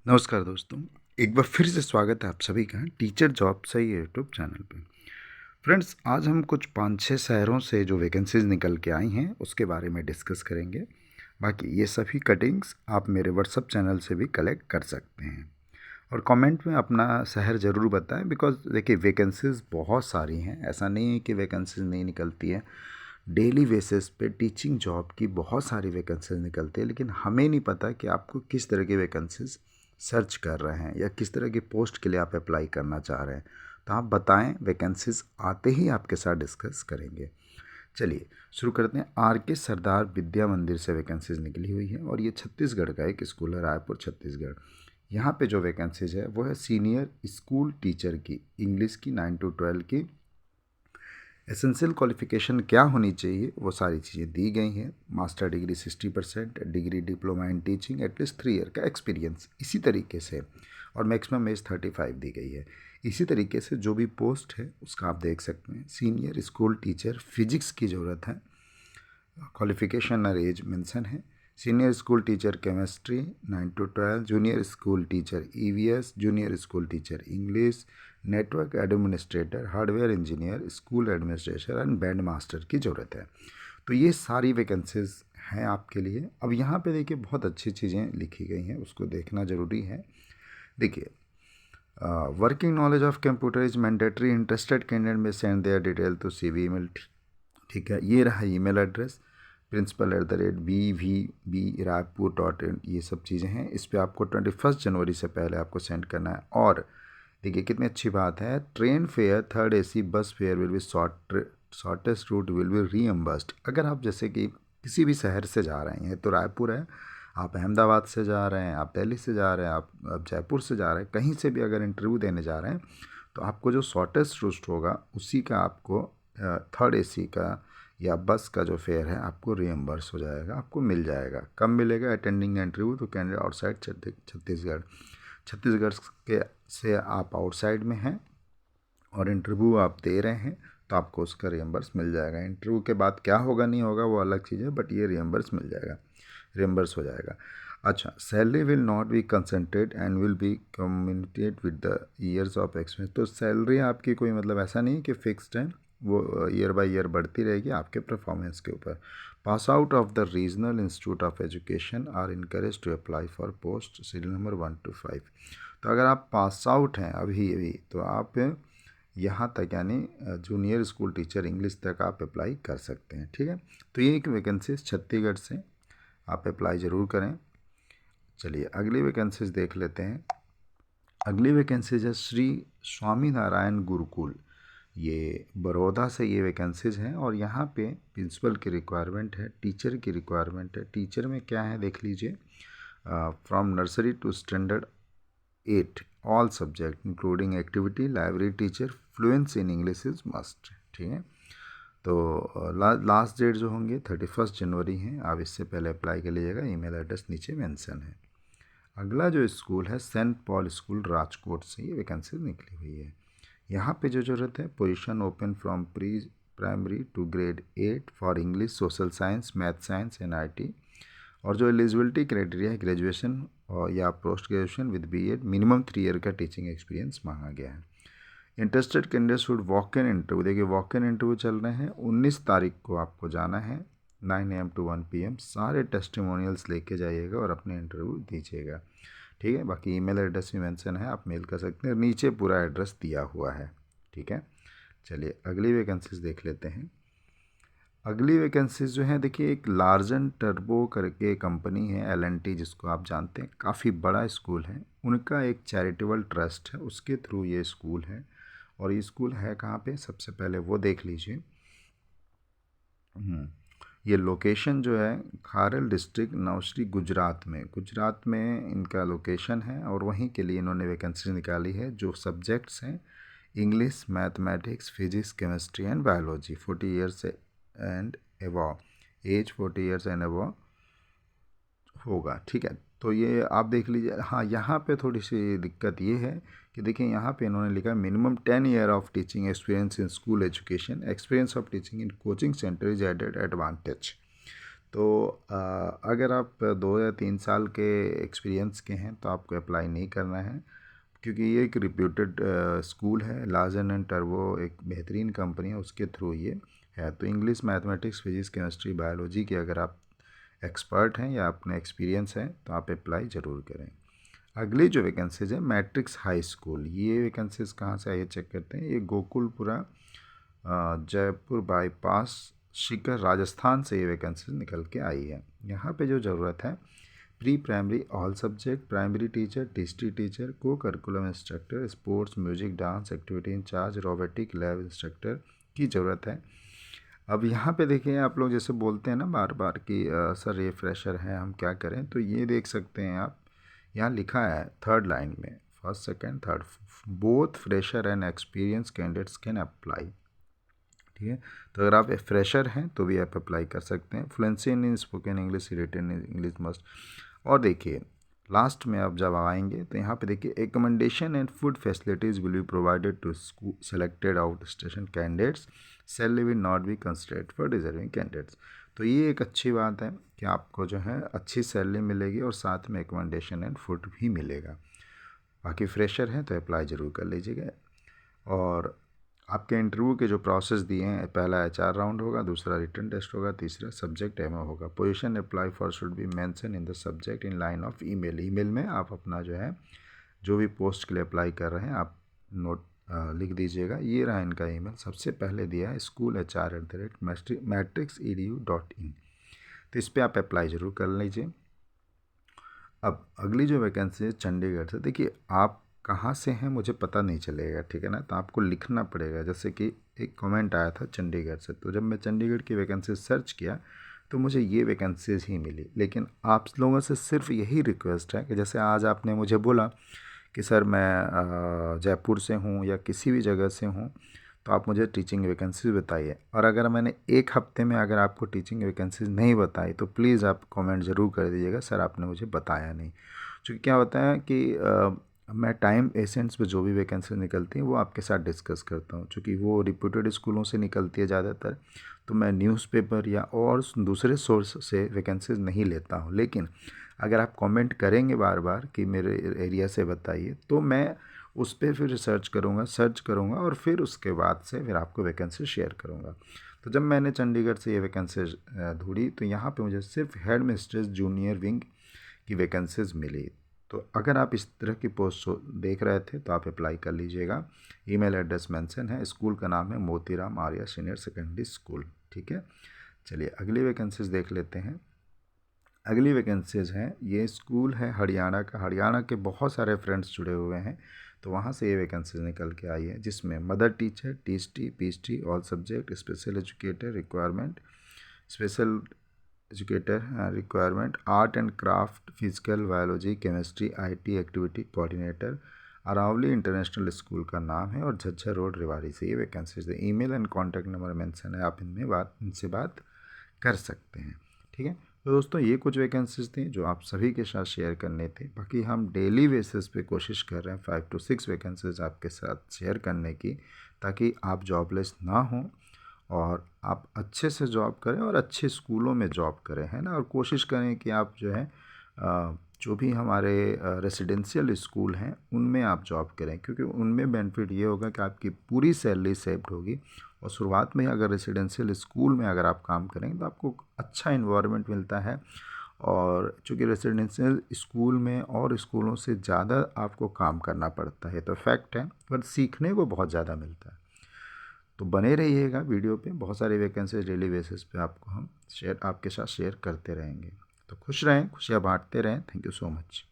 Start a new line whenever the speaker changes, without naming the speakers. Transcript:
नमस्कार दोस्तों। एक बार फिर से स्वागत है आप सभी का टीचर जॉब सही यूट्यूब चैनल पे। फ्रेंड्स, आज हम कुछ 5-6 शहरों से जो वैकेंसीज निकल के आई हैं उसके बारे में डिस्कस करेंगे। बाकी ये सभी कटिंग्स आप मेरे व्हाट्सअप चैनल से भी कलेक्ट कर सकते हैं और कमेंट में अपना शहर ज़रूर बताएं। बिकॉज देखिए, वैकेंसीज बहुत सारी हैं, ऐसा नहीं है कि वैकेंसीज नहीं निकलती है। डेली बेसिस पे टीचिंग जॉब की बहुत सारी वैकेंसीज निकलती है, लेकिन हमें नहीं पता कि आपको किस तरह की वैकेंसीज सर्च कर रहे हैं या किस तरह की पोस्ट के लिए आप अप्लाई करना चाह रहे हैं। तो आप बताएं, वैकेंसीज आते ही आपके साथ डिस्कस करेंगे। चलिए शुरू करते हैं। आर के सरदार विद्या मंदिर से वैकेंसीज निकली हुई है और ये छत्तीसगढ़ का एक स्कूल है, रायपुर छत्तीसगढ़। यहाँ पे जो वैकेंसीज है वो है सीनियर स्कूल टीचर की, इंग्लिश की 9 to 12 की। एसेंशियल क्वालिफ़िकेशन क्या होनी चाहिए वो सारी चीज़ें दी गई हैं। Master degree 60%, degree diploma in teaching, at least 3 year का एक्सपीरियंस, इसी तरीके से। और मैक्सिमम एज 35 दी गई है। इसी तरीके से जो भी पोस्ट है उसका आप देख सकते हैं। सीनियर स्कूल टीचर फिजिक्स की ज़रूरत है, क्वालिफिकेशन और एज मेंशन है। Senior school teacher chemistry 9 to 12, junior school teacher EVS, junior school teacher English, network administrator, hardware engineer, school administration and band master की ज़रूरत है। तो ये सारी वैकेंसीज हैं आपके लिए। अब यहाँ पे देखिए, बहुत अच्छी चीज़ें लिखी गई हैं, उसको देखना ज़रूरी है। देखिए, working knowledge of computer is mandatory, interested candidate may send their detail to CV email. ठीक है, ये रहा ईमेल एड्रेस, principal@bvb.raipur.in। ये सब चीज़ें हैं। इस पर आपको 21 जनवरी से पहले आपको सेंड करना है। और देखिए कितनी अच्छी बात है, train fare 3rd AC bus fare will be shortest route will be reimbursed. अगर आप जैसे कि किसी भी शहर से जा रहे हैं, तो रायपुर है, आप अहमदाबाद से जा रहे हैं, आप दिल्ली से जा रहे हैं, आप जयपुर से जा रहे हैं, कहीं से भी अगर इंटरव्यू देने जा रहे हैं, तो आपको जो शॉर्टेस्ट रूट होगा उसी का आपको 3rd AC का या बस का जो फेयर है आपको रीएम्बर्स हो जाएगा, आपको मिल जाएगा। कब मिलेगा? अटेंडिंग इंटरव्यू तो कैंडिडेट आउटसाइड छत्तीसगढ़। छत्तीसगढ़ के से आप आउटसाइड में हैं और इंटरव्यू आप दे रहे हैं, तो आपको उसका रियम्बर्स मिल जाएगा। इंटरव्यू के बाद क्या होगा नहीं होगा वो अलग चीज़ है, बट ये रियम्बर्स मिल जाएगा, रियम्बर्स हो जाएगा। अच्छा, salary will not B concentrate and will be communicate with the years of experience. तो सैलरी आपकी कोई मतलब ऐसा नहीं कि फिक्स्ड है, वो ईयर बाय ईयर बढ़ती रहेगी आपके परफॉर्मेंस के ऊपर। Pass out of the regional institute of education are encourage to apply for post serial number 1 to 5। तो अगर आप पास आउट हैं अभी अभी, तो आप यहाँ तक यानी जूनियर स्कूल टीचर इंग्लिश तक आप अप्लाई कर सकते हैं। ठीक है, तो ये एक वैकेंसीज छत्तीसगढ़ से आप अप्लाई ज़रूर करें। चलिए अगली वैकेंसीज देख लेते हैं। अगली वैकेंसीज है श्री स्वामी नारायण गुरुकुल, ये बड़ौदा से ये वैकेंसीज हैं और यहाँ पे प्रिंसिपल की रिक्वायरमेंट है, टीचर की रिक्वायरमेंट है। टीचर में क्या है देख लीजिए, from nursery to standard 8 all subject including activity, library teacher, fluency in English is must. ठीक है, तो लास्ट डेट जो होंगे 31 जनवरी हैं, आप इससे पहले अप्लाई कर लीजिएगा। ईमेल एड्रेस नीचे मेंशन है। अगला जो स्कूल है सेंट पॉल स्कूल राजकोट से ये वैकेंसी निकली हुई है। यहाँ पे जो ज़रूरत है, position open from pre primary to grade 8 for English, social science, math science and IT। और जो एलिजिबिलिटी क्राइटेरिया है, ग्रेजुएशन और या post graduation with BEd, minimum 3 year का टीचिंग एक्सपीरियंस मांगा गया है। Interested candidate should walk in interview. देखिए वॉक इन इंटरव्यू चल रहे हैं, 19 तारीख को आपको जाना है 9 AM to 1 PM। सारे टेस्टिमोनियल्स लेके जाइएगा और अपने इंटरव्यू दीजिएगा। ठीक है, बाकी ईमेल एड्रेस भी मेंशन है, आप मेल कर सकते हैं, नीचे पूरा एड्रेस दिया हुआ है। ठीक है, चलिए अगली वैकेंसीज देख लेते हैं। अगली वैकेंसीज जो है, देखिए एक लार्जन टर्बो करके कंपनी है, L&T, जिसको आप जानते हैं, काफ़ी बड़ा स्कूल है, उनका एक चैरिटेबल ट्रस्ट है, उसके थ्रू ये स्कूल है। और ये स्कूल है कहाँ पे, सबसे पहले वो देख लीजिए। ये लोकेशन जो है खारेल डिस्ट्रिक्ट, नवश्री, गुजरात में इनका लोकेशन है और वहीं के लिए इन्होंने वैकेंसी निकाली है। जो सब्जेक्ट्स हैं, English, mathematics, physics, chemistry and biology, 40 years and above, age 40 years and above होगा। ठीक है, तो ये आप देख लीजिए। हाँ, यहाँ पे थोड़ी सी दिक्कत ये है कि देखिए यहाँ पे इन्होंने लिखा minimum 10 year of teaching experience in school education, experience of teaching in coaching centre is added advantage. तो अगर आप 2 या 3 साल के एक्सपीरियंस के हैं तो आपको अप्लाई नहीं करना है, क्योंकि ये एक रिप्यूटेड स्कूल है। लार्सन एंड टर्बो एक बेहतरीन कंपनी है, उसके थ्रू ये है। तो English, mathematics, physics, chemistry, biology के अगर आप एक्सपर्ट हैं या अपने एक्सपीरियंस है तो आप अप्लाई ज़रूर करें। अगली जो वैकेंसीज है, मैट्रिक्स हाई स्कूल, ये वैकेंसीज कहाँ से आई है चेक करते हैं। ये गोकुलपुरा जयपुर बाईपास शिकर राजस्थान से ये वैकेंसी निकल के आई है। यहाँ पे जो ज़रूरत है, pre primary all subject, primary teacher, history teacher, co curriculum instructor, sports, music, dance, activity in charge, robotic lab instructor की ज़रूरत है। अब यहाँ पे देखिए, आप लोग जैसे बोलते हैं ना बार बार कि सर ये फ्रेशर है, हम क्या करें, तो ये देख सकते हैं आप, यहाँ लिखा है 3rd लाइन में, 1st, 2nd, 3rd, both fresher and experience candidates can apply. ठीक है, तो अगर आप फ्रेशर हैं तो भी आप अप्लाई कर सकते हैं। Fluency in spoken English, written English must. और देखिए लास्ट में आप जब आएंगे तो यहाँ पे देखिए, accommodation and food facilities will be provided to selected outstation candidates, salary will not be considered for deserving candidates. तो ये एक अच्छी बात है कि आपको जो है अच्छी सैलरी मिलेगी और साथ में एकमेंडेशन एंड फूड भी मिलेगा। बाकी फ्रेशर हैं तो अप्लाई ज़रूर कर लीजिएगा। और आपके इंटरव्यू के जो प्रोसेस दिए हैं, पहला HR राउंड होगा, दूसरा रिटन टेस्ट होगा, तीसरा सब्जेक्ट डेमो होगा। Position apply for should be mention in the subject in line of email. Email में आप अपना जो है जो भी पोस्ट के लिए अप्लाई कर रहे हैं आप नोट लिख दीजिएगा। ये रहा इनका ईमेल, सबसे पहले दिया है school@matrix.edu.in। तो इस पर आप अप्लाई ज़रूर कर लीजिए। अब अगली जो वैकेंसी है चंडीगढ़ से, देखिए आप कहाँ से हैं मुझे पता नहीं चलेगा, ठीक है ना, तो आपको लिखना पड़ेगा। जैसे कि एक कमेंट आया था चंडीगढ़ से, तो जब मैं चंडीगढ़ की वैकेंसी सर्च किया तो मुझे ये वैकेंसीज ही मिली। लेकिन आप लोगों से सिर्फ यही रिक्वेस्ट है कि जैसे आज आपने मुझे बोला कि सर मैं जयपुर से हूँ या किसी भी जगह से हूँ, तो आप मुझे टीचिंग वैकेंसीज बताइए। और अगर मैंने एक हफ्ते में अगर आपको टीचिंग वैकेंसीज नहीं बताई तो प्लीज़ आप कमेंट ज़रूर कर दीजिएगा, सर आपने मुझे बताया नहीं। क्योंकि क्या होता है कि मैं टाइम एसेंस पे जो भी वैकेंसी निकलती हैं वो आपके साथ डिस्कस करता हूँ। क्योंकि वो रिप्यूटेड स्कूलों से निकलती है ज़्यादातर, तो मैं न्यूज़पेपर या और दूसरे सोर्स से वैकेंसीज नहीं लेता हूँ। लेकिन अगर आप कमेंट करेंगे बार बार कि मेरे एरिया से बताइए, तो मैं उस पर फिर सर्च करूँगा और फिर उसके बाद से फिर आपको वैकेंसी शेयर करूँगा। तो जब मैंने चंडीगढ़ से ये वैकेंसी ढूंढी तो यहाँ पे मुझे सिर्फ हेड मिस्ट्रेस जूनियर विंग की वैकेंसीज मिली। तो अगर आप इस तरह की पोस्ट देख रहे थे तो आप अप्लाई कर लीजिएगा। ईमेल एड्रेस मेंशन है, स्कूल का नाम है Motiram Arya senior secondary school. ठीक है, चलिए अगली वैकेंसीज देख लेते हैं। अगली वैकेंसीज हैं, ये स्कूल है हरियाणा का। हरियाणा के बहुत सारे फ्रेंड्स जुड़े हुए हैं, तो वहाँ से ये वैकेंसीज निकल के आई है, जिसमें mother teacher, TST, PHT, all subject, special educator requirement, special educator requirement, art and craft, physical, biology, chemistry, IT activity coordinator, Aravali international school का नाम है और झज्जर रोड रेवाड़ी से ये वैकेंसीज है। Email and contact number mention है, आप इनसे बात कर सकते हैं। ठीक है, तो दोस्तों ये कुछ वैकेंसीज थी जो आप सभी के साथ शेयर करने थे। बाकी हम डेली बेसिस पे कोशिश कर रहे हैं 5 to 6 वैकेंसीज आपके साथ शेयर करने की, ताकि आप जॉबलेस ना हों और आप अच्छे से जॉब करें और अच्छे स्कूलों में जॉब करें, है ना। और कोशिश करें कि आप जो है जो भी हमारे रेसिडेंशियल स्कूल हैं उनमें आप जॉब करें, क्योंकि उनमें बेनिफिट ये होगा कि आपकी पूरी सैलरी सेव्ड होगी। और शुरुआत में अगर रेसिडेंशियल स्कूल में अगर आप काम करेंगे तो आपको अच्छा इन्वायरमेंट मिलता है। और चूँकि रेसिडेंशियल स्कूल में और स्कूलों से ज़्यादा आपको काम करना पड़ता है, तो फैक्ट है, पर सीखने को बहुत ज़्यादा मिलता है। तो बने रहिएगा वीडियो पे, बहुत सारी वैकेंसीज डेली बेसिस पे आपको हम आपके साथ शेयर करते रहेंगे। तो खुश रहें, खुशियाँ बांटते रहें। Thank you so much.